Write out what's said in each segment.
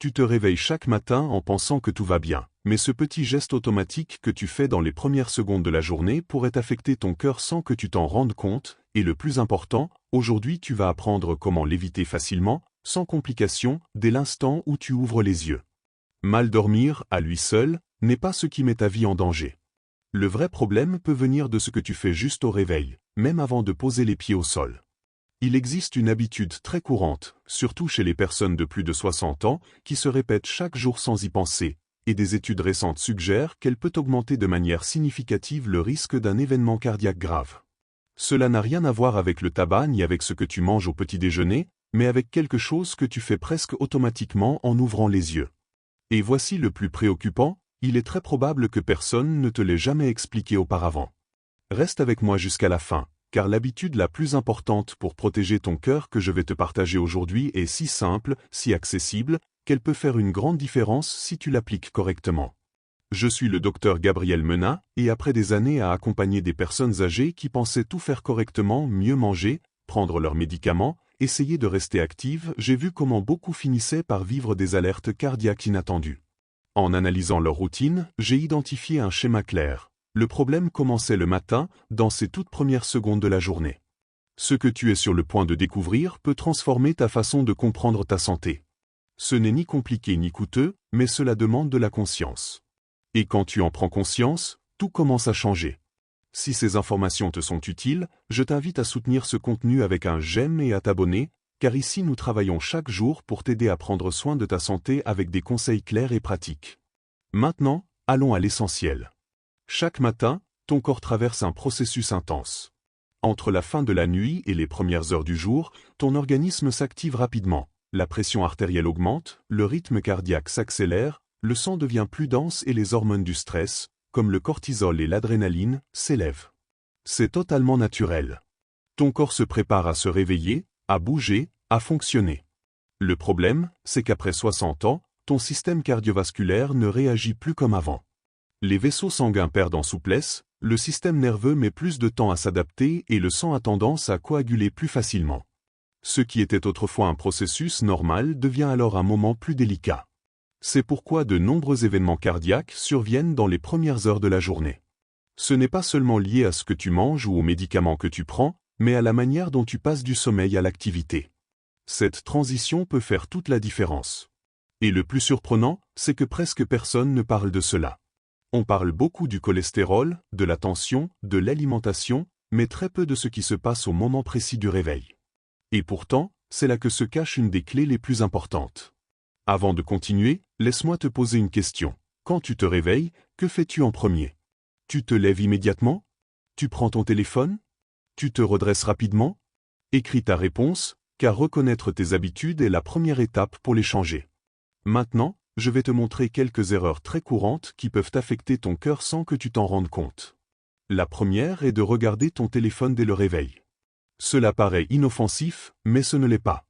Tu te réveilles chaque matin en pensant que tout va bien, mais ce petit geste automatique que tu fais dans les premières secondes de la journée pourrait affecter ton cœur sans que tu t'en rendes compte, et le plus important, aujourd'hui tu vas apprendre comment l'éviter facilement, sans complications, dès l'instant où tu ouvres les yeux. Mal dormir, à lui seul, n'est pas ce qui met ta vie en danger. Le vrai problème peut venir de ce que tu fais juste au réveil, même avant de poser les pieds au sol. Il existe une habitude très courante, surtout chez les personnes de plus de 60 ans, qui se répète chaque jour sans y penser, et des études récentes suggèrent qu'elle peut augmenter de manière significative le risque d'un événement cardiaque grave. Cela n'a rien à voir avec le tabac ni avec ce que tu manges au petit déjeuner, mais avec quelque chose que tu fais presque automatiquement en ouvrant les yeux. Et voici le plus préoccupant, il est très probable que personne ne te l'ait jamais expliqué auparavant. Reste avec moi jusqu'à la fin, car l'habitude la plus importante pour protéger ton cœur que je vais te partager aujourd'hui est si simple, si accessible, qu'elle peut faire une grande différence si tu l'appliques correctement. Je suis le docteur Gabriel Menat, et après des années à accompagner des personnes âgées qui pensaient tout faire correctement, mieux manger, prendre leurs médicaments, essayer de rester actives, j'ai vu comment beaucoup finissaient par vivre des alertes cardiaques inattendues. En analysant leur routine, j'ai identifié un schéma clair. Le problème commençait le matin, dans ces toutes premières secondes de la journée. Ce que tu es sur le point de découvrir peut transformer ta façon de comprendre ta santé. Ce n'est ni compliqué ni coûteux, mais cela demande de la conscience. Et quand tu en prends conscience, tout commence à changer. Si ces informations te sont utiles, je t'invite à soutenir ce contenu avec un j'aime et à t'abonner, car ici nous travaillons chaque jour pour t'aider à prendre soin de ta santé avec des conseils clairs et pratiques. Maintenant, allons à l'essentiel. Chaque matin, ton corps traverse un processus intense. Entre la fin de la nuit et les premières heures du jour, ton organisme s'active rapidement, la pression artérielle augmente, le rythme cardiaque s'accélère, le sang devient plus dense et les hormones du stress, comme le cortisol et l'adrénaline, s'élèvent. C'est totalement naturel. Ton corps se prépare à se réveiller, à bouger, à fonctionner. Le problème, c'est qu'après 60 ans, ton système cardiovasculaire ne réagit plus comme avant. Les vaisseaux sanguins perdent en souplesse, le système nerveux met plus de temps à s'adapter et le sang a tendance à coaguler plus facilement. Ce qui était autrefois un processus normal devient alors un moment plus délicat. C'est pourquoi de nombreux événements cardiaques surviennent dans les premières heures de la journée. Ce n'est pas seulement lié à ce que tu manges ou aux médicaments que tu prends, mais à la manière dont tu passes du sommeil à l'activité. Cette transition peut faire toute la différence. Et le plus surprenant, c'est que presque personne ne parle de cela. On parle beaucoup du cholestérol, de la tension, de l'alimentation, mais très peu de ce qui se passe au moment précis du réveil. Et pourtant, c'est là que se cache une des clés les plus importantes. Avant de continuer, laisse-moi te poser une question. Quand tu te réveilles, que fais-tu en premier? Tu te lèves immédiatement? Tu prends ton téléphone? Tu te redresses rapidement? Écris ta réponse, car reconnaître tes habitudes est la première étape pour les changer. Maintenant, je vais te montrer quelques erreurs très courantes qui peuvent affecter ton cœur sans que tu t'en rendes compte. La première est de regarder ton téléphone dès le réveil. Cela paraît inoffensif, mais ce ne l'est pas.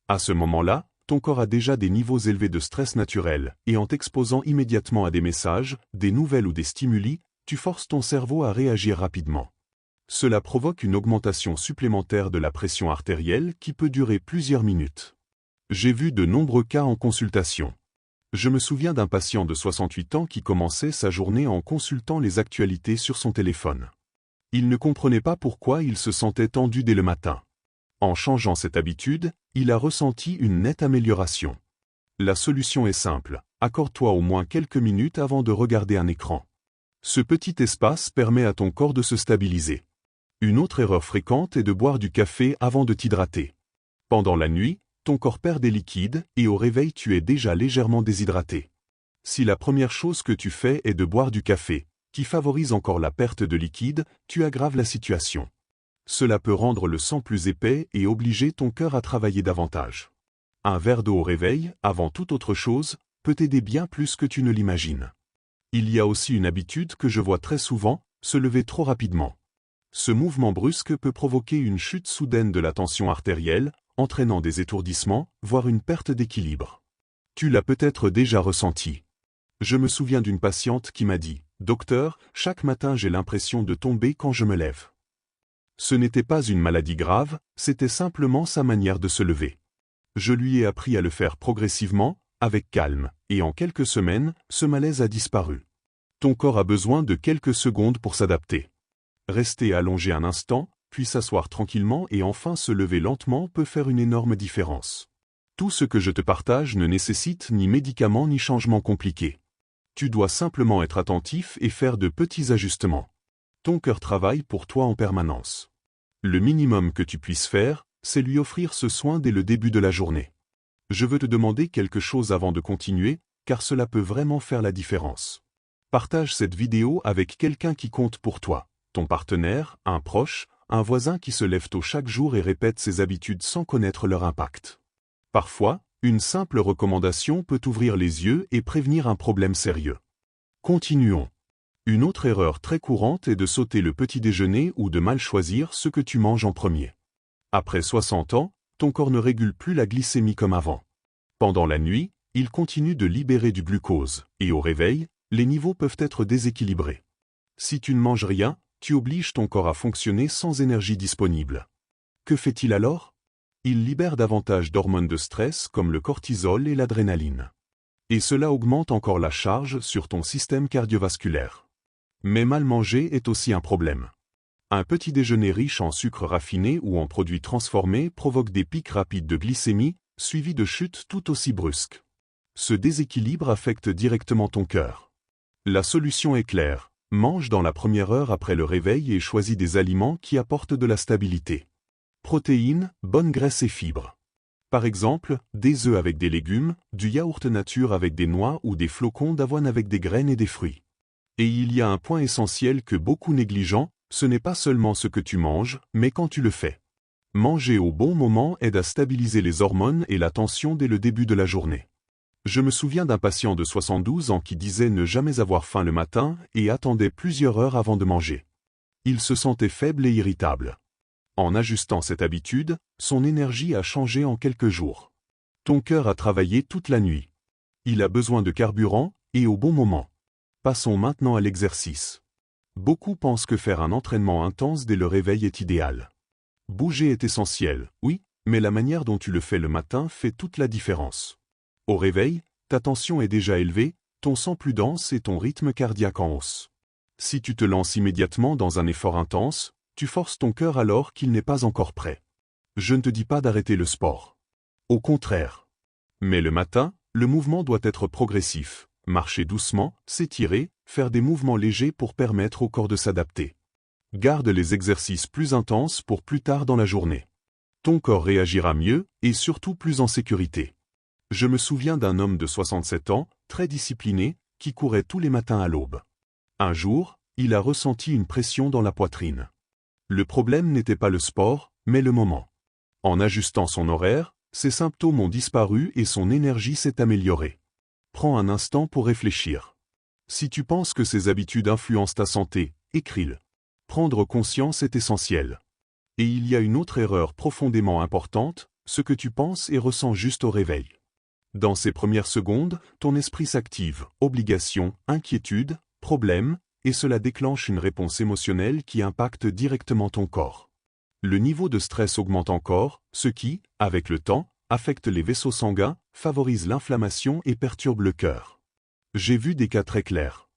À ce moment-là, ton corps a déjà des niveaux élevés de stress naturel, et en t'exposant immédiatement à des messages, des nouvelles ou des stimuli, tu forces ton cerveau à réagir rapidement. Cela provoque une augmentation supplémentaire de la pression artérielle qui peut durer plusieurs minutes. J'ai vu de nombreux cas en consultation. Je me souviens d'un patient de 68 ans qui commençait sa journée en consultant les actualités sur son téléphone. Il ne comprenait pas pourquoi il se sentait tendu dès le matin. En changeant cette habitude, il a ressenti une nette amélioration. La solution est simple, accorde-toi au moins quelques minutes avant de regarder un écran. Ce petit espace permet à ton corps de se stabiliser. Une autre erreur fréquente est de boire du café avant de t'hydrater. Pendant la nuit, ton corps perd des liquides et au réveil tu es déjà légèrement déshydraté. Si la première chose que tu fais est de boire du café, qui favorise encore la perte de liquide, tu aggraves la situation. Cela peut rendre le sang plus épais et obliger ton cœur à travailler davantage. Un verre d'eau au réveil, avant toute autre chose, peut t'aider bien plus que tu ne l'imagines. Il y a aussi une habitude que je vois très souvent, se lever trop rapidement. Ce mouvement brusque peut provoquer une chute soudaine de la tension artérielle, entraînant des étourdissements, voire une perte d'équilibre. Tu l'as peut-être déjà ressenti. Je me souviens d'une patiente qui m'a dit « Docteur, chaque matin j'ai l'impression de tomber quand je me lève. » Ce n'était pas une maladie grave, c'était simplement sa manière de se lever. Je lui ai appris à le faire progressivement, avec calme, et en quelques semaines, ce malaise a disparu. Ton corps a besoin de quelques secondes pour s'adapter. Rester allongé un instant, puis s'asseoir tranquillement et enfin se lever lentement peut faire une énorme différence. Tout ce que je te partage ne nécessite ni médicaments ni changements compliqués. Tu dois simplement être attentif et faire de petits ajustements. Ton cœur travaille pour toi en permanence. Le minimum que tu puisses faire, c'est lui offrir ce soin dès le début de la journée. Je veux te demander quelque chose avant de continuer, car cela peut vraiment faire la différence. Partage cette vidéo avec quelqu'un qui compte pour toi, ton partenaire, un proche, un voisin qui se lève tôt chaque jour et répète ses habitudes sans connaître leur impact. Parfois, une simple recommandation peut ouvrir les yeux et prévenir un problème sérieux. Continuons. Une autre erreur très courante est de sauter le petit déjeuner ou de mal choisir ce que tu manges en premier. Après 60 ans, ton corps ne régule plus la glycémie comme avant. Pendant la nuit, il continue de libérer du glucose, et au réveil, les niveaux peuvent être déséquilibrés. Si tu ne manges rien, tu obliges ton corps à fonctionner sans énergie disponible. Que fait-il alors? Il libère davantage d'hormones de stress comme le cortisol et l'adrénaline. Et cela augmente encore la charge sur ton système cardiovasculaire. Mais mal manger est aussi un problème. Un petit déjeuner riche en sucre raffiné ou en produits transformés provoque des pics rapides de glycémie, suivis de chutes tout aussi brusques. Ce déséquilibre affecte directement ton cœur. La solution est claire. Mange dans la première heure après le réveil et choisis des aliments qui apportent de la stabilité. Protéines, bonnes graisses et fibres. Par exemple, des œufs avec des légumes, du yaourt nature avec des noix ou des flocons d'avoine avec des graines et des fruits. Et il y a un point essentiel que beaucoup négligent, ce n'est pas seulement ce que tu manges, mais quand tu le fais. Manger au bon moment aide à stabiliser les hormones et la tension dès le début de la journée. Je me souviens d'un patient de 72 ans qui disait ne jamais avoir faim le matin et attendait plusieurs heures avant de manger. Il se sentait faible et irritable. En ajustant cette habitude, son énergie a changé en quelques jours. Ton cœur a travaillé toute la nuit. Il a besoin de carburant, et au bon moment. Passons maintenant à l'exercice. Beaucoup pensent que faire un entraînement intense dès le réveil est idéal. Bouger est essentiel, oui, mais la manière dont tu le fais le matin fait toute la différence. Au réveil, ta tension est déjà élevée, ton sang plus dense et ton rythme cardiaque en hausse. Si tu te lances immédiatement dans un effort intense, tu forces ton cœur alors qu'il n'est pas encore prêt. Je ne te dis pas d'arrêter le sport. Au contraire. Mais le matin, le mouvement doit être progressif. Marcher doucement, s'étirer, faire des mouvements légers pour permettre au corps de s'adapter. Garde les exercices plus intenses pour plus tard dans la journée. Ton corps réagira mieux et surtout plus en sécurité. Je me souviens d'un homme de 67 ans, très discipliné, qui courait tous les matins à l'aube. Un jour, il a ressenti une pression dans la poitrine. Le problème n'était pas le sport, mais le moment. En ajustant son horaire, ses symptômes ont disparu et son énergie s'est améliorée. Prends un instant pour réfléchir. Si tu penses que ces habitudes influencent ta santé, écris-le. Prendre conscience est essentiel. Et il y a une autre erreur profondément importante, ce que tu penses et ressens juste au réveil. Dans ces premières secondes, ton esprit s'active, obligation, inquiétude, problème, et cela déclenche une réponse émotionnelle qui impacte directement ton corps. Le niveau de stress augmente encore, ce qui, avec le temps, affecte les vaisseaux sanguins, favorise l'inflammation et perturbe le cœur. J'ai vu des cas très clairs.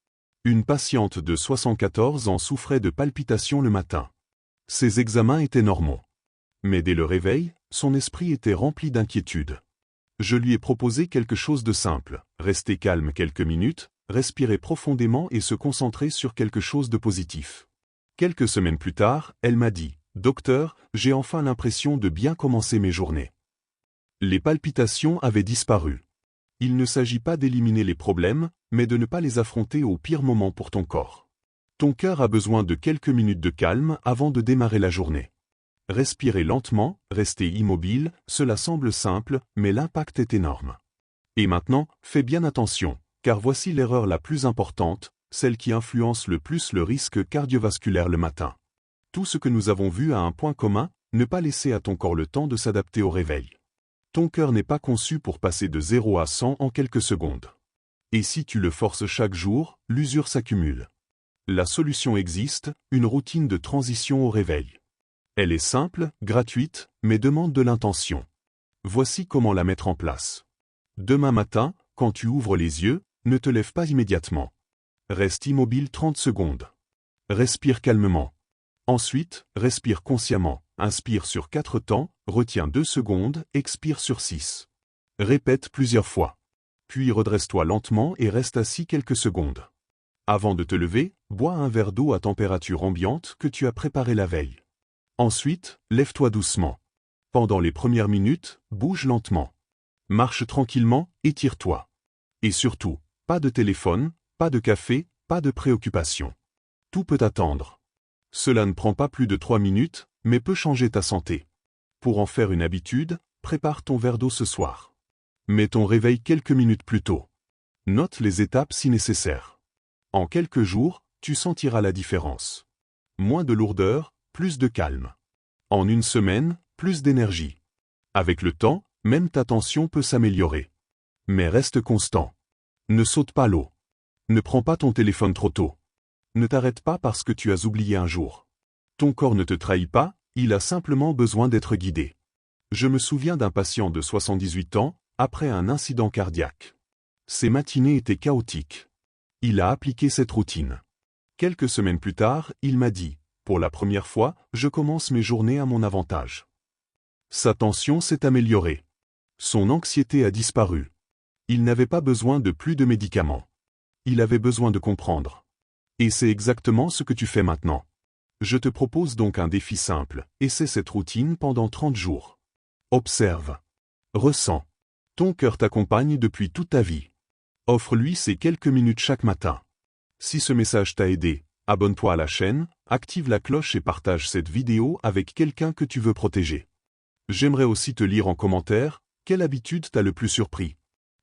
Une patiente de 74 ans souffrait de palpitations le matin. Ses examens étaient normaux. Mais dès le réveil, son esprit était rempli d'inquiétude. Je lui ai proposé quelque chose de simple, rester calme quelques minutes, respirer profondément et se concentrer sur quelque chose de positif. Quelques semaines plus tard, elle m'a dit « Docteur, j'ai enfin l'impression de bien commencer mes journées. » Les palpitations avaient disparu. Il ne s'agit pas d'éliminer les problèmes, mais de ne pas les affronter au pire moment pour ton corps. Ton cœur a besoin de quelques minutes de calme avant de démarrer la journée. Respirer lentement, rester immobile, cela semble simple, mais l'impact est énorme. Et maintenant, fais bien attention, car voici l'erreur la plus importante, celle qui influence le plus le risque cardiovasculaire le matin. Tout ce que nous avons vu a un point commun, ne pas laisser à ton corps le temps de s'adapter au réveil. Ton cœur n'est pas conçu pour passer de 0 à 100 en quelques secondes. Et si tu le forces chaque jour, l'usure s'accumule. La solution existe, une routine de transition au réveil. Elle est simple, gratuite, mais demande de l'intention. Voici comment la mettre en place. Demain matin, quand tu ouvres les yeux, ne te lève pas immédiatement. Reste immobile 30 secondes. Respire calmement. Ensuite, respire consciemment. Inspire sur 4 temps, retiens 2 secondes, expire sur 6. Répète plusieurs fois. Puis redresse-toi lentement et reste assis quelques secondes. Avant de te lever, bois un verre d'eau à température ambiante que tu as préparé la veille. Ensuite, lève-toi doucement. Pendant les premières minutes, bouge lentement. Marche tranquillement, étire-toi. Et surtout, pas de téléphone, pas de café, pas de préoccupation. Tout peut attendre. Cela ne prend pas plus de 3 minutes, mais peut changer ta santé. Pour en faire une habitude, prépare ton verre d'eau ce soir. Mets ton réveil quelques minutes plus tôt. Note les étapes si nécessaire. En quelques jours, tu sentiras la différence. Moins de lourdeur, plus de calme. En une semaine, plus d'énergie. Avec le temps, même ta tension peut s'améliorer. Mais reste constant. Ne saute pas l'eau. Ne prends pas ton téléphone trop tôt. Ne t'arrête pas parce que tu as oublié un jour. Ton corps ne te trahit pas, il a simplement besoin d'être guidé. Je me souviens d'un patient de 78 ans, après un incident cardiaque. Ses matinées étaient chaotiques. Il a appliqué cette routine. Quelques semaines plus tard, il m'a dit, pour la première fois, je commence mes journées à mon avantage. Sa tension s'est améliorée. Son anxiété a disparu. Il n'avait pas besoin de plus de médicaments. Il avait besoin de comprendre. Et c'est exactement ce que tu fais maintenant. Je te propose donc un défi simple, essaie cette routine pendant 30 jours. Observe. Ressens. Ton cœur t'accompagne depuis toute ta vie. Offre-lui ces quelques minutes chaque matin. Si ce message t'a aidé, abonne-toi à la chaîne, active la cloche et partage cette vidéo avec quelqu'un que tu veux protéger. J'aimerais aussi te lire en commentaire, quelle habitude t'a le plus surpris.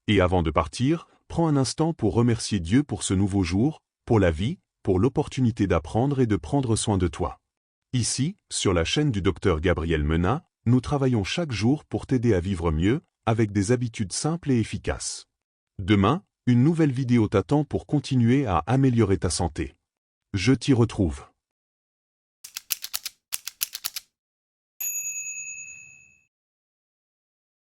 Et avant de partir, prends un instant pour remercier Dieu pour ce nouveau jour, pour la vie, pour l'opportunité d'apprendre et de prendre soin de toi. Ici, sur la chaîne du Dr Gabriel Menat, nous travaillons chaque jour pour t'aider à vivre mieux, avec des habitudes simples et efficaces. Demain, une nouvelle vidéo t'attend pour continuer à améliorer ta santé. Je t'y retrouve.